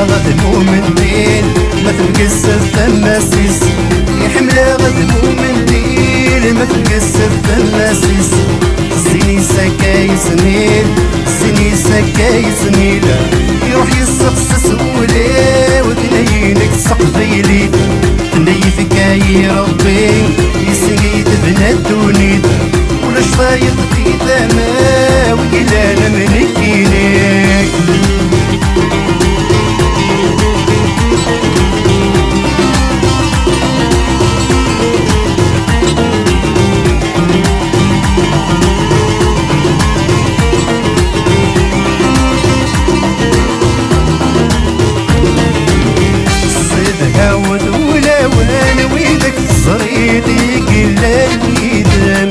غد المؤمن ديل ما تنقصف تماسيس يحملا غد المؤمن ديل ما تنقصف تماسيس السيني سكاي سنيل السيني سكاي سنيلة يروح يسقسس ولا وثنينك سقفيلي تني فيك يا ربي يسقي تبنى الدنيا ولا شفايق في ثما وإلا أنا منكينك هاود ولا وانا ويدك صريدي كلا الإيدام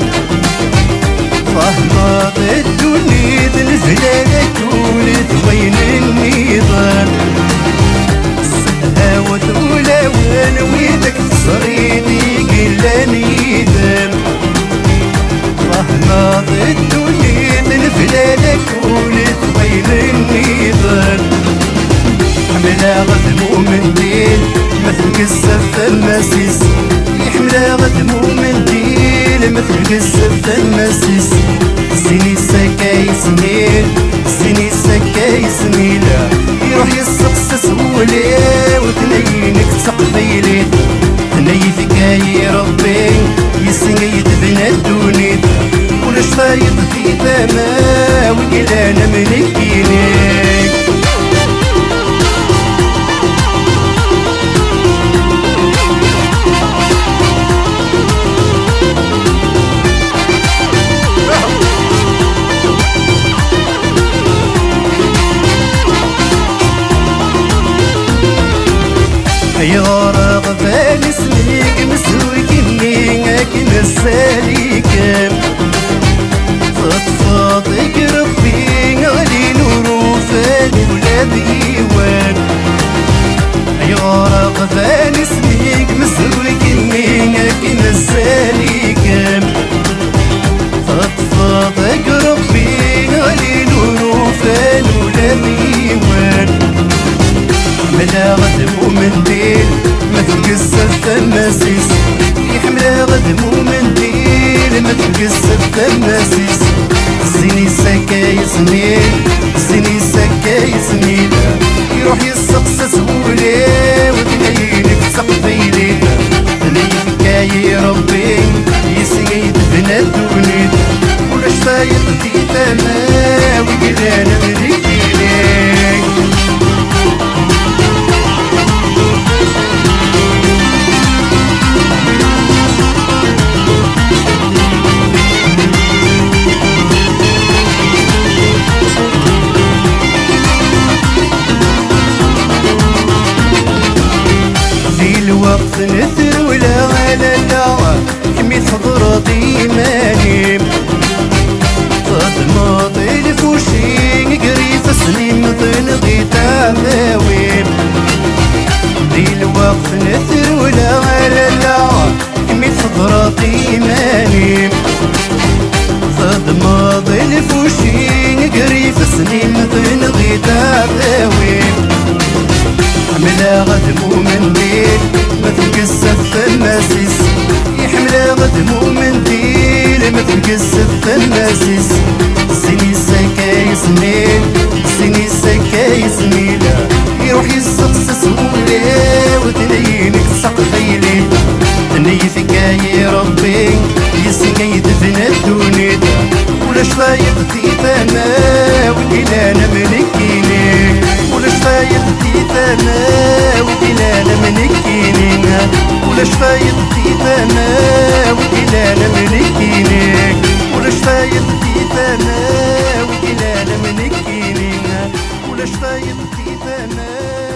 فهمات الدنيا الزلالك ولد وين النظام هاود ولا وانا ويدك صريدي كلا الإيدام فهمات الدنيا الزلالك ولد وين النظام حملا غد المؤمن ديل مثل قصة المسيس يحملا غد المؤمن ديل مثل قصة المسيس السيني سكاي سنيل السيني سكاي سنيلة يروح يسقسس ولا وثنينك تقفيلي تني فيك يا ربي يسني تبنى الدنيا ولا شفايق في ثما وإلا أنا منكينك يغرق بالي سميك مسويك منك نساليك فضفاضك ربي علي نور فاني ولاد ايوان يغرق بالي سميك مسويك منك نساليك فضفاضك ربي علي نور فاني ولاد ايوان حملا غد المؤمن ديل ما تنقصف تماسيس يحملا غد المؤمن ديل ما تنقصف تماسيس السيني سكاي سنيل السيني سكاي سنيلة يروح يسقسس ولا وثنينك سقفيلي تني فيك يا ربي يسقي تبنى الدنيا ولا شفايق في ثما وإلا أنا منكينك الوقت نثر ولا على لا كمية حضرة إيماني ماضي الفوشي قريف سنين ضنغي تعذاوي دي الوقت نثر ولا على لا كمية حضرة إيماني ماضي الفوشي قريف سنين ضنغي تعذاوي حملا غد المؤمن ديل ما تنقصف تماسيس يحملا غد المؤمن ديل ما تنقصف تماسيس السيني سكاي سنيل السيني سكاي سنيلة يروح يسقسس ولا وثنينك سقفيلي تني فيك يا ربي يسقي تبنى الدنيا ولا شفايق في ثما وإلا أنا منكينك ولا شفايق في ثما وإلا أنا منكينك ولا شفايق في ثما وإلا أنا منكينك ولا شفايق في ثما وإلا أنا منكينك ولا شفايق في ثما